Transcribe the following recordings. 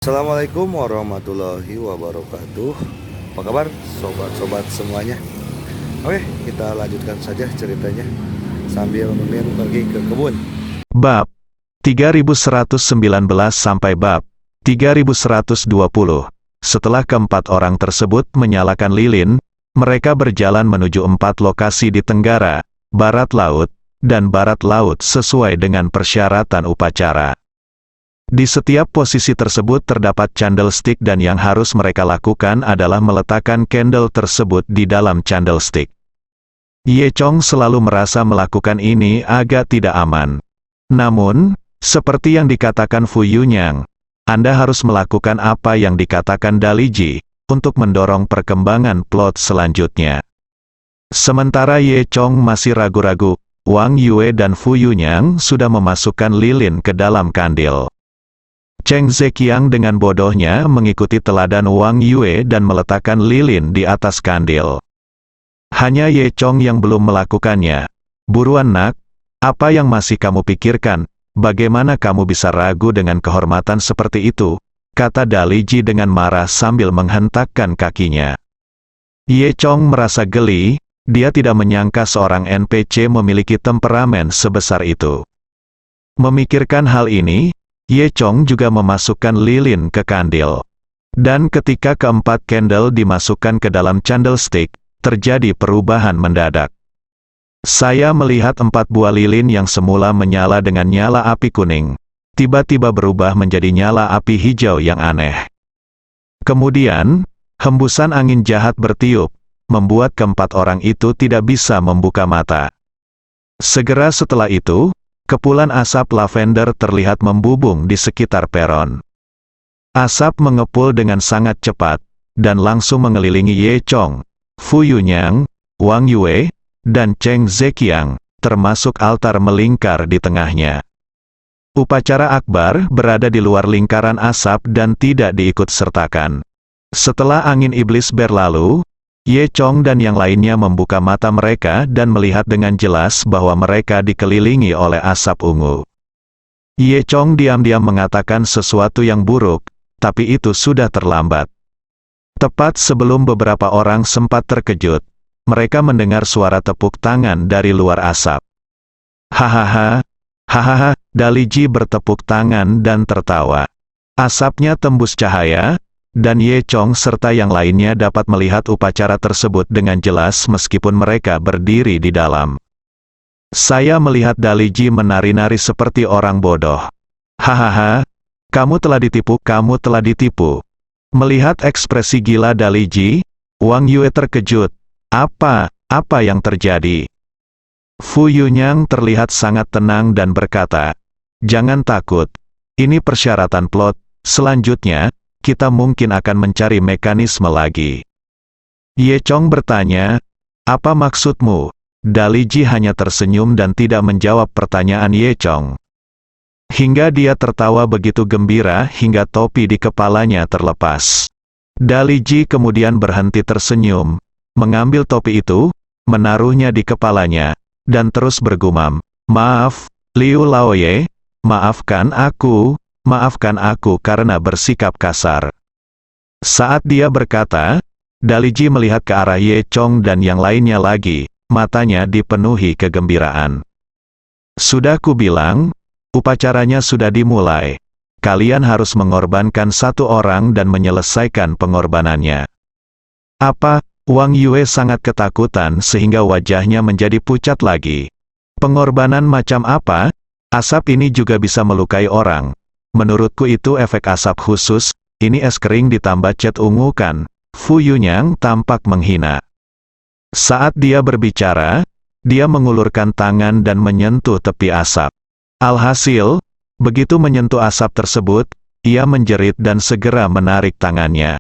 Assalamualaikum warahmatullahi wabarakatuh. Apa kabar sobat-sobat semuanya? Oke, kita lanjutkan saja ceritanya sambil Mimin pergi ke kebun. Bab 3119 sampai bab 3120. Setelah keempat orang tersebut menyalakan lilin, mereka berjalan menuju 4 lokasi di tenggara, barat laut, dan barat laut sesuai dengan persyaratan upacara. Di setiap posisi tersebut terdapat candlestick dan yang harus mereka lakukan adalah meletakkan candle tersebut di dalam candlestick. Ye Chong selalu merasa melakukan ini agak tidak aman. Namun, seperti yang dikatakan Fu Yunyang, Anda harus melakukan apa yang dikatakan Dali Ji, untuk mendorong perkembangan plot selanjutnya. Sementara Ye Chong masih ragu-ragu, Wang Yue dan Fu Yunyang sudah memasukkan lilin ke dalam kandil. Cheng Zekiang dengan bodohnya mengikuti teladan Wang Yue dan meletakkan lilin di atas kandil. Hanya Ye Chong yang belum melakukannya. Buruan nak, apa yang masih kamu pikirkan? Bagaimana kamu bisa ragu dengan kehormatan seperti itu? Kata Dali Ji dengan marah sambil menghentakkan kakinya. Ye Chong merasa geli, dia tidak menyangka seorang NPC memiliki temperamen sebesar itu. Memikirkan hal ini, Ye Chong juga memasukkan lilin ke kandil. Dan ketika keempat candle dimasukkan ke dalam candlestick, terjadi perubahan mendadak. Saya melihat 4 buah lilin yang semula menyala dengan nyala api kuning, tiba-tiba berubah menjadi nyala api hijau yang aneh. Kemudian, hembusan angin jahat bertiup, membuat keempat orang itu tidak bisa membuka mata. Segera setelah itu, kepulan asap lavender terlihat membubung di sekitar peron. Asap mengepul dengan sangat cepat, dan langsung mengelilingi Ye Chong, Fu Yunyang, Wang Yue, dan Cheng Zekiang, termasuk altar melingkar di tengahnya. Upacara akbar berada di luar lingkaran asap dan tidak diikut-sertakan. Setelah angin iblis berlalu, Ye Chong dan yang lainnya membuka mata mereka dan melihat dengan jelas bahwa mereka dikelilingi oleh asap ungu. Ye Chong diam-diam mengatakan sesuatu yang buruk, tapi itu sudah terlambat. Tepat sebelum beberapa orang sempat terkejut, mereka mendengar suara tepuk tangan dari luar asap. Hahaha, hahaha, Dali Ji bertepuk tangan dan tertawa. Asapnya tembus cahaya, dan Ye Chong serta yang lainnya dapat melihat upacara tersebut dengan jelas meskipun mereka berdiri di dalam. Saya melihat Dali Ji menari-nari seperti orang bodoh. Hahaha, kamu telah ditipu. Melihat ekspresi gila Dali Ji, Wang Yue terkejut. Apa yang terjadi? Fu Yunyang terlihat sangat tenang dan berkata, jangan takut, ini persyaratan plot, selanjutnya, kita mungkin akan mencari mekanisme lagi. Ye Chong bertanya, apa maksudmu? Dali Ji hanya tersenyum dan tidak menjawab pertanyaan Ye Chong. Hingga dia tertawa begitu gembira hingga topi di kepalanya terlepas. Dali Ji kemudian berhenti tersenyum, mengambil topi itu, menaruhnya di kepalanya, dan terus bergumam, maaf, Liu Laoye, maafkan aku karena bersikap kasar. Saat dia berkata, Dali Ji melihat ke arah Ye Chong dan yang lainnya lagi, matanya dipenuhi kegembiraan. Sudah kubilang, upacaranya sudah dimulai. Kalian harus mengorbankan satu orang dan menyelesaikan pengorbanannya. Apa? Wang Yue sangat ketakutan sehingga wajahnya menjadi pucat lagi. Pengorbanan macam apa? Asap ini juga bisa melukai orang. Menurutku itu efek asap khusus, ini es kering ditambah cat ungu kan? Fu Yunyang tampak menghina. Saat dia berbicara, dia mengulurkan tangan dan menyentuh tepi asap. Alhasil, begitu menyentuh asap tersebut, ia menjerit dan segera menarik tangannya.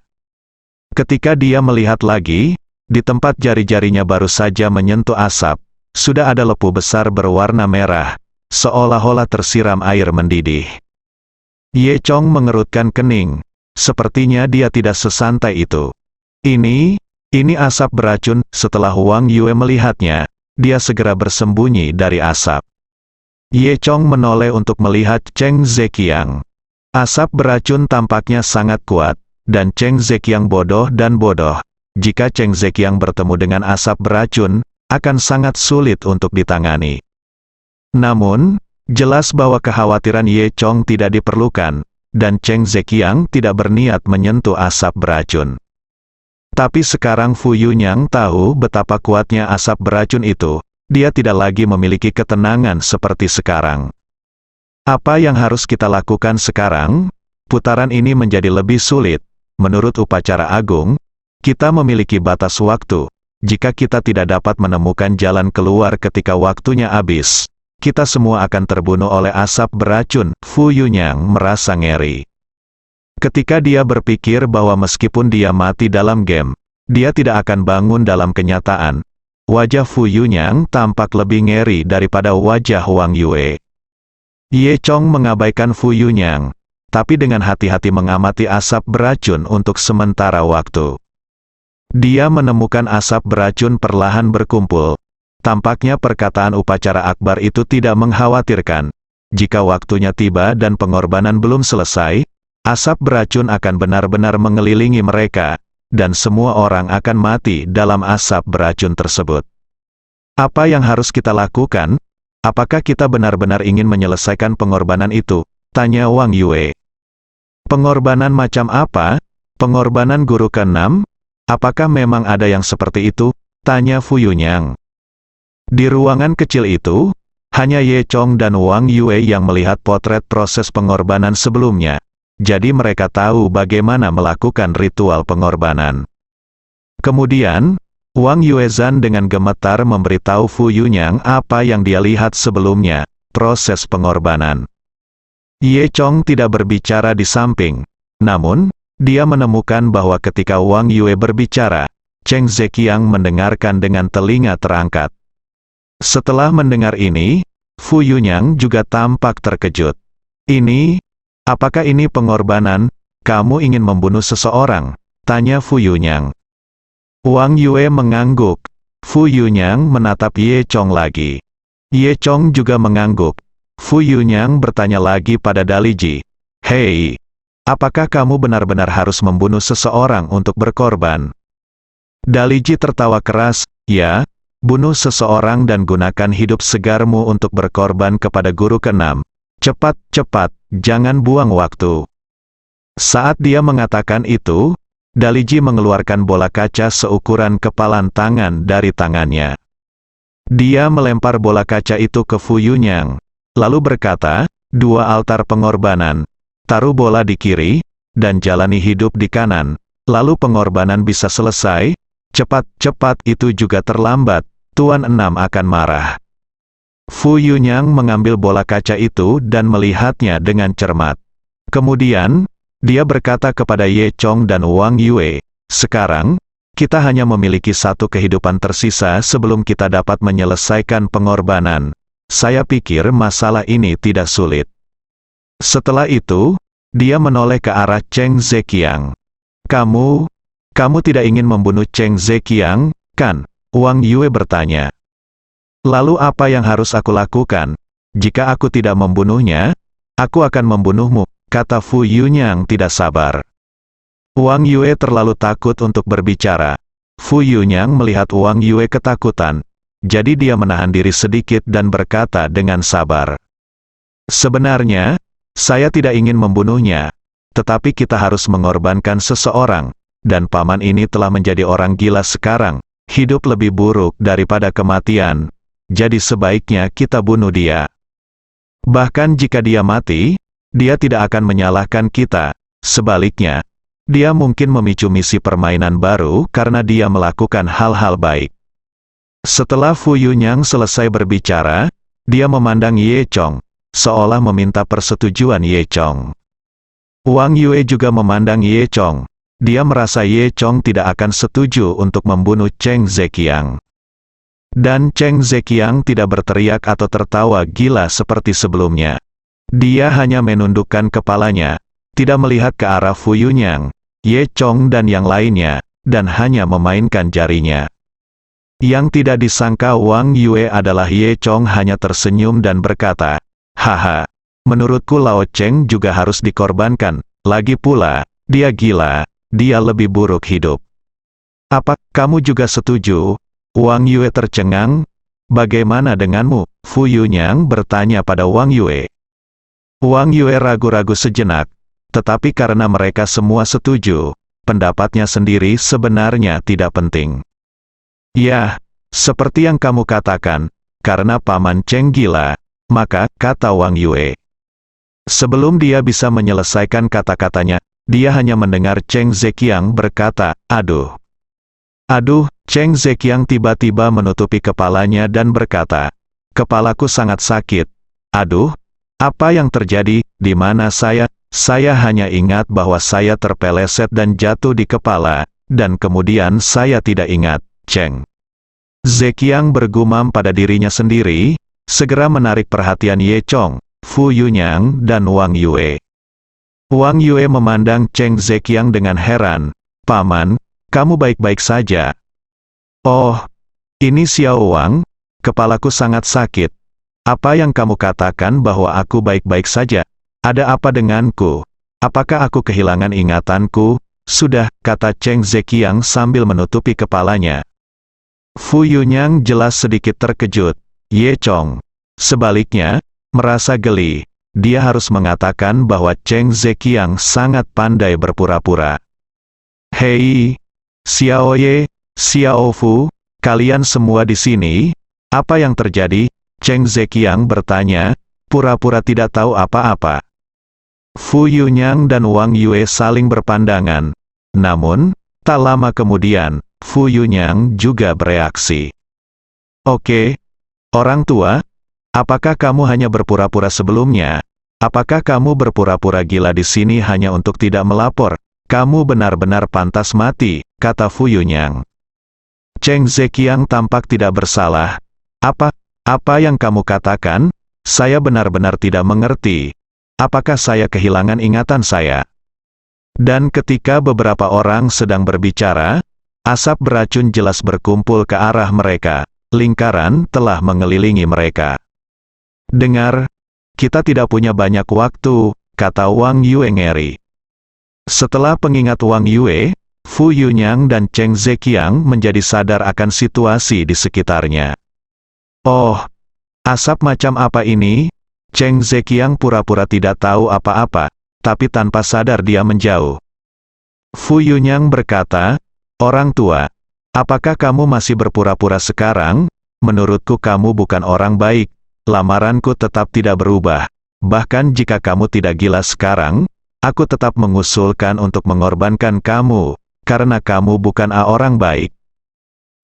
Ketika dia melihat lagi, di tempat jari-jarinya baru saja menyentuh asap, sudah ada lepu besar berwarna merah, seolah-olah tersiram air mendidih. Ye Chong mengerutkan kening. Sepertinya dia tidak sesantai itu. Ini asap beracun. Setelah Wang Yue melihatnya, dia segera bersembunyi dari asap. Ye Chong menoleh untuk melihat Cheng Zekiang. Asap beracun tampaknya sangat kuat, dan Cheng Zekiang bodoh dan bodoh. Jika Cheng Zekiang bertemu dengan asap beracun, akan sangat sulit untuk ditangani. Namun, jelas bahwa kekhawatiran Ye Chong tidak diperlukan, dan Cheng Zekiang tidak berniat menyentuh asap beracun. Tapi sekarang Fu Yunyang tahu betapa kuatnya asap beracun itu, dia tidak lagi memiliki ketenangan seperti sekarang. Apa yang harus kita lakukan sekarang? Putaran ini menjadi lebih sulit. Menurut upacara agung, kita memiliki batas waktu. Jika kita tidak dapat menemukan jalan keluar ketika waktunya habis, kita semua akan terbunuh oleh asap beracun. Fu Yunyang merasa ngeri. Ketika dia berpikir bahwa meskipun dia mati dalam game, dia tidak akan bangun dalam kenyataan. Wajah Fu Yunyang tampak lebih ngeri daripada wajah Wang Yue. Ye Chong mengabaikan Fu Yunyang, tapi dengan hati-hati mengamati asap beracun untuk sementara waktu. Dia menemukan asap beracun perlahan berkumpul. Tampaknya perkataan upacara akbar itu tidak mengkhawatirkan. Jika waktunya tiba dan pengorbanan belum selesai, asap beracun akan benar-benar mengelilingi mereka, dan semua orang akan mati dalam asap beracun tersebut. Apa yang harus kita lakukan? Apakah kita benar-benar ingin menyelesaikan pengorbanan itu? Tanya Wang Yue. Pengorbanan macam apa? Pengorbanan guru ke-6? Apakah memang ada yang seperti itu? Tanya Fu Yunyang. Di ruangan kecil itu, hanya Ye Chong dan Wang Yue yang melihat potret proses pengorbanan sebelumnya. Jadi mereka tahu bagaimana melakukan ritual pengorbanan. Kemudian, Wang Yuezhan dengan gemetar memberitahu Fu Yunyang apa yang dia lihat sebelumnya, proses pengorbanan. Ye Chong tidak berbicara di samping, namun, dia menemukan bahwa ketika Wang Yue berbicara, Cheng Zekiang mendengarkan dengan telinga terangkat. Setelah mendengar ini, Fu Yunyang juga tampak terkejut. Apakah ini pengorbanan? Kamu ingin membunuh seseorang? Tanya Fu Yunyang. Wang Yue mengangguk. Fu Yunyang menatap Ye Chong lagi. Ye Chong juga mengangguk. Fu Yunyang bertanya lagi pada Daliji. Hei, apakah kamu benar-benar harus membunuh seseorang untuk berkorban? Daliji tertawa keras. Ya, bunuh seseorang dan gunakan hidup segarmu untuk berkorban kepada guru ke-6. Cepat, jangan buang waktu. Saat dia mengatakan itu, Daliji mengeluarkan bola kaca seukuran kepalan tangan dari tangannya. Dia melempar bola kaca itu ke Fu Yunyang, lalu berkata, 2 altar pengorbanan, taruh bola di kiri, dan jalani hidup di kanan, lalu pengorbanan bisa selesai. Cepat, itu juga terlambat, Tuan 6 akan marah. Fu Yunyang mengambil bola kaca itu dan melihatnya dengan cermat. Kemudian, dia berkata kepada Ye Chong dan Wang Yue, sekarang, kita hanya memiliki 1 kehidupan tersisa sebelum kita dapat menyelesaikan pengorbanan. Saya pikir masalah ini tidak sulit. Setelah itu, dia menoleh ke arah Cheng Zekiang. Kamu tidak ingin membunuh Cheng Zekiang, kan? Wang Yue bertanya. Lalu apa yang harus aku lakukan? Jika aku tidak membunuhnya, aku akan membunuhmu, kata Fu Yunyang tidak sabar. Wang Yue terlalu takut untuk berbicara. Fu Yunyang melihat Wang Yue ketakutan, jadi dia menahan diri sedikit dan berkata dengan sabar. Sebenarnya, saya tidak ingin membunuhnya, tetapi kita harus mengorbankan seseorang, dan paman ini telah menjadi orang gila sekarang, hidup lebih buruk daripada kematian, jadi sebaiknya kita bunuh dia. Bahkan jika dia mati, dia tidak akan menyalahkan kita, sebaliknya, dia mungkin memicu misi permainan baru karena dia melakukan hal-hal baik. Setelah Fu Yunyang selesai berbicara, dia memandang Ye Chong, seolah meminta persetujuan Ye Chong. Wang Yue juga memandang Ye Chong, dia merasa Ye Chong tidak akan setuju untuk membunuh Cheng Zekiang. Dan Cheng Zekiang tidak berteriak atau tertawa gila seperti sebelumnya. Dia hanya menundukkan kepalanya, tidak melihat ke arah Fu Yunyang, Ye Chong dan yang lainnya, dan hanya memainkan jarinya. Yang tidak disangka Wang Yue adalah Ye Chong hanya tersenyum dan berkata, haha, Menurutku Lao Cheng juga harus dikorbankan. Lagi pula, dia gila, dia lebih buruk hidup. Apa kamu juga setuju? Wang Yue tercengang. Bagaimana denganmu? Fu Yunyang bertanya pada Wang Yue. Wang Yue ragu-ragu sejenak, tetapi karena mereka semua setuju, pendapatnya sendiri sebenarnya tidak penting. Ya, seperti yang kamu katakan, karena Paman Cheng gila, maka, kata Wang Yue. Sebelum dia bisa menyelesaikan kata-katanya, dia hanya mendengar Cheng Zekiang berkata, "Aduh." Aduh, Cheng Zekiang tiba-tiba menutupi kepalanya dan berkata, "Kepalaku sangat sakit. Aduh, apa yang terjadi, di mana saya? Saya hanya ingat bahwa saya terpeleset dan jatuh di kepala, dan kemudian saya tidak ingat." Cheng Zekiang bergumam pada dirinya sendiri, segera menarik perhatian Ye Chong, Fu Yunyang, dan Wang Yue. Wang Yue memandang Cheng Zekiang dengan heran. "Paman, kamu baik-baik saja?" "Oh, ini Xiao Wang, kepalaku sangat sakit. Apa yang kamu katakan bahwa aku baik-baik saja? Ada apa denganku? Apakah aku kehilangan ingatanku?" "Sudah," kata Cheng Zekiang sambil menutupi kepalanya. Fu Yunyang jelas sedikit terkejut. Ye Chong, sebaliknya, merasa geli. Dia harus mengatakan bahwa Cheng Zekiang sangat pandai berpura-pura. "Hei, Xiao Ye, Xiao Fu, kalian semua di sini? Apa yang terjadi?" Cheng Zekiang bertanya, pura-pura tidak tahu apa-apa. Fu Yunyang dan Wang Yue saling berpandangan. Namun, tak lama kemudian, Fu Yunyang juga bereaksi. "Oke, orang tua, apakah kamu hanya berpura-pura sebelumnya? Apakah kamu berpura-pura gila di sini hanya untuk tidak melapor? Kamu benar-benar pantas mati," kata Fu Yunyang. Cheng Zekiang tampak tidak bersalah. Apa yang kamu katakan? Saya benar-benar tidak mengerti. Apakah saya kehilangan ingatan saya?" Dan ketika beberapa orang sedang berbicara, asap beracun jelas berkumpul ke arah mereka. Lingkaran telah mengelilingi mereka. "Dengar, kita tidak punya banyak waktu," kata Wang Yue ngeri. Setelah pengingat Wang Yue, Fu Yunyang dan Cheng Zekiang menjadi sadar akan situasi di sekitarnya. "Oh, asap macam apa ini?" Cheng Zekiang pura-pura tidak tahu apa-apa, tapi tanpa sadar dia menjauh. Fu Yunyang berkata, "Orang tua, apakah kamu masih berpura-pura sekarang? Menurutku kamu bukan orang baik. Lamaranku tetap tidak berubah. Bahkan jika kamu tidak gila sekarang, aku tetap mengusulkan untuk mengorbankan kamu, karena kamu bukan orang baik."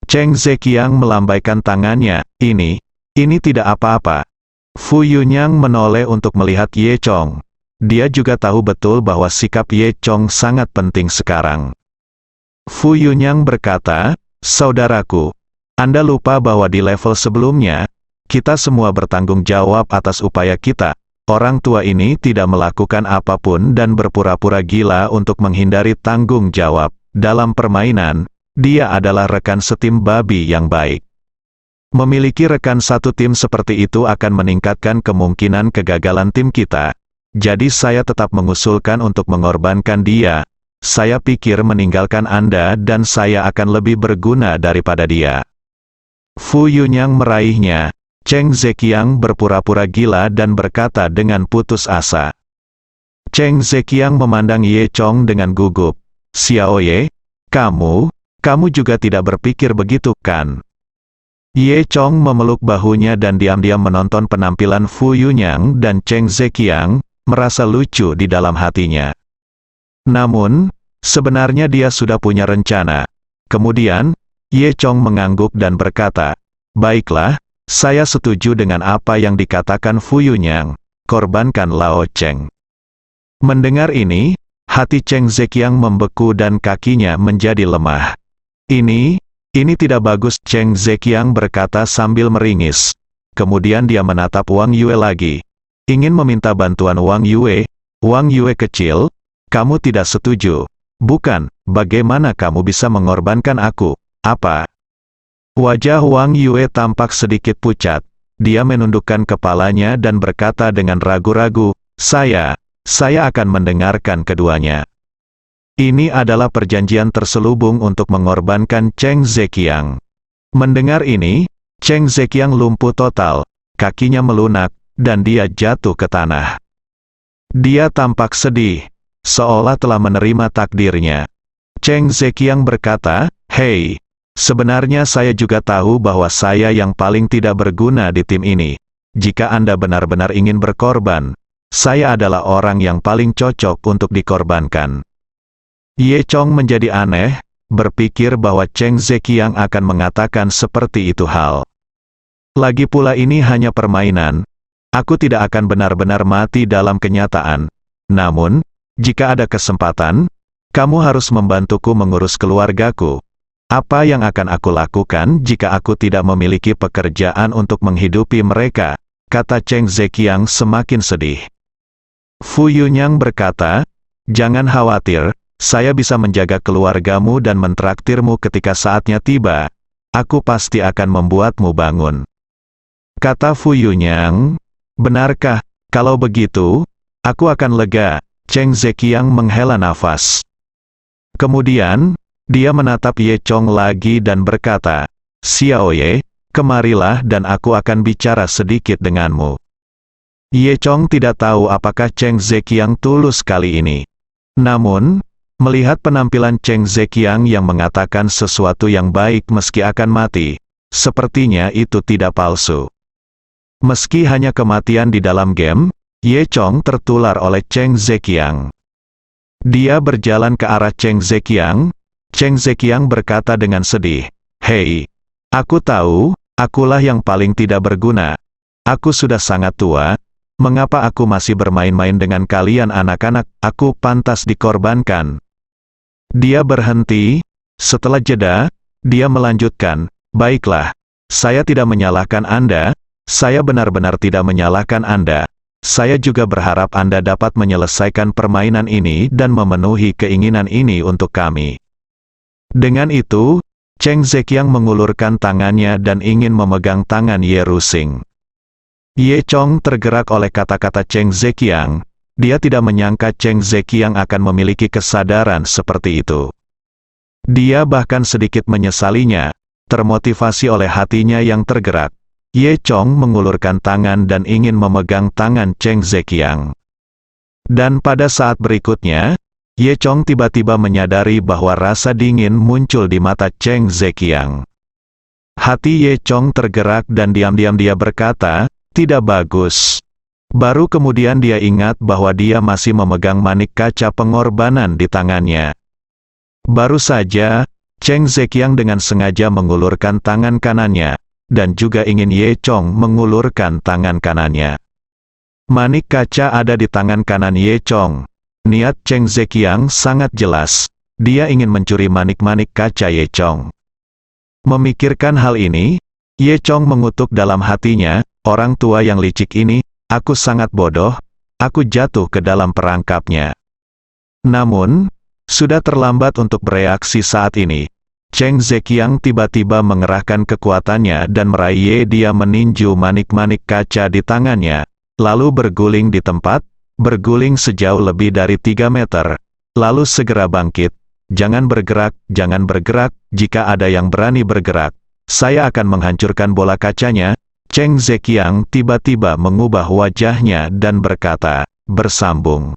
Cheng Zekiang melambaikan tangannya. Ini tidak apa-apa." Fu Yunyang menoleh untuk melihat Ye Chong. Dia juga tahu betul bahwa sikap Ye Chong sangat penting sekarang. Fu Yunyang berkata, "Saudaraku, Anda lupa bahwa di level sebelumnya, kita semua bertanggung jawab atas upaya kita. Orang tua ini tidak melakukan apapun dan berpura-pura gila untuk menghindari tanggung jawab. Dalam permainan, dia adalah rekan setim babi yang baik. Memiliki rekan satu tim seperti itu akan meningkatkan kemungkinan kegagalan tim kita. Jadi saya tetap mengusulkan untuk mengorbankan dia. Saya pikir meninggalkan Anda dan saya akan lebih berguna daripada dia." Fu Yunyang meraihnya. Cheng Zekiang berpura-pura gila dan berkata dengan putus asa. Cheng Zekiang memandang Ye Chong dengan gugup. "Xiao Ye, kamu juga tidak berpikir begitu, kan?" Ye Chong memeluk bahunya dan diam-diam menonton penampilan Fu Yunyang dan Cheng Zekiang, merasa lucu di dalam hatinya. Namun, sebenarnya dia sudah punya rencana. Kemudian, Ye Chong mengangguk dan berkata, "Baiklah, saya setuju dengan apa yang dikatakan Fu Yunyang, korbankan Lao Cheng." Mendengar ini, hati Cheng Zekiang membeku dan kakinya menjadi lemah. Ini tidak bagus, Cheng Zekiang berkata sambil meringis. Kemudian dia menatap Wang Yue lagi. Ingin meminta bantuan Wang Yue. "Wang Yue kecil, kamu tidak setuju. Bukan, bagaimana kamu bisa mengorbankan aku? Apa?" Wajah Wang Yue tampak sedikit pucat. dia menundukkan kepalanya dan berkata dengan ragu-ragu, saya akan mendengarkan keduanya. Ini adalah perjanjian terselubung untuk mengorbankan Cheng Zekiang. Mendengar ini, Cheng Zekiang lumpuh total, kakinya melunak, dan dia jatuh ke tanah. Dia tampak sedih, seolah telah menerima takdirnya. Cheng Zekiang berkata, "Hei, sebenarnya saya juga tahu bahwa saya yang paling tidak berguna di tim ini. Jika Anda benar-benar ingin berkorban, saya adalah orang yang paling cocok untuk dikorbankan." Ye Chong menjadi aneh, berpikir bahwa Cheng Zekiang akan mengatakan seperti itu hal. Lagi pula ini hanya permainan. Aku tidak akan benar-benar mati dalam kenyataan. Namun, jika ada kesempatan, kamu harus membantuku mengurus keluargaku. Apa yang akan aku lakukan jika aku tidak memiliki pekerjaan untuk menghidupi mereka? Kata Cheng Zekiang semakin sedih. Fu Yunyang berkata, "Jangan khawatir, saya bisa menjaga keluargamu dan mentraktirmu ketika saatnya tiba. Aku pasti akan membuatmu bangun." Kata Fu Yunyang, "Benarkah? Kalau begitu, aku akan lega." Cheng Zekiang menghela nafas. Kemudian, dia menatap Ye Chong lagi dan berkata, "Xiaoye, kemarilah dan aku akan bicara sedikit denganmu." Ye Chong tidak tahu apakah Cheng Zekiang tulus kali ini. Namun, melihat penampilan Cheng Zekiang yang mengatakan sesuatu yang baik meski akan mati, sepertinya itu tidak palsu. Meski hanya kematian di dalam game, Ye Chong tertular oleh Cheng Zekiang. Dia berjalan ke arah Cheng Zekiang. Cheng Zekiang berkata dengan sedih, "Hei, aku tahu, akulah yang paling tidak berguna. Aku sudah sangat tua. Mengapa aku masih bermain-main dengan kalian anak-anak? Aku pantas dikorbankan." Dia berhenti. Setelah jeda, dia melanjutkan, "Baiklah, saya tidak menyalahkan Anda. Saya benar-benar tidak menyalahkan Anda. Saya juga berharap Anda dapat menyelesaikan permainan ini dan memenuhi keinginan ini untuk kami." Dengan itu, Cheng Zekiang mengulurkan tangannya dan ingin memegang tangan Ye Rusing. Ye Chong tergerak oleh kata-kata Cheng Zekiang. Dia tidak menyangka Cheng Zekiang akan memiliki kesadaran seperti itu. Dia bahkan sedikit menyesalinya, termotivasi oleh hatinya yang tergerak. Ye Chong mengulurkan tangan dan ingin memegang tangan Cheng Zekiang. Dan pada saat berikutnya, Ye Chong tiba-tiba menyadari bahwa rasa dingin muncul di mata Cheng Zekiang. Hati Ye Chong tergerak dan diam-diam dia berkata, "Tidak bagus." Baru kemudian dia ingat bahwa dia masih memegang manik kaca pengorbanan di tangannya. Baru saja, Cheng Zekiang dengan sengaja mengulurkan tangan kanannya, dan juga ingin Ye Chong mengulurkan tangan kanannya. Manik kaca ada di tangan kanan Ye Chong. Niat Cheng Zekiang sangat jelas. Dia ingin mencuri manik-manik kaca Ye Chong. Memikirkan hal ini, Ye Chong mengutuk dalam hatinya, "Orang tua yang licik ini, aku sangat bodoh, aku jatuh ke dalam perangkapnya." Namun, sudah terlambat untuk bereaksi saat ini. Cheng Zekiang tiba-tiba mengerahkan kekuatannya dan meraih dia meninju manik-manik kaca di tangannya, lalu berguling di tempat, berguling sejauh lebih dari 3 meter, lalu segera bangkit. "Jangan bergerak, jangan bergerak, jika ada yang berani bergerak, saya akan menghancurkan bola kacanya." Cheng Zekiang tiba-tiba mengubah wajahnya dan berkata, "Bersambung."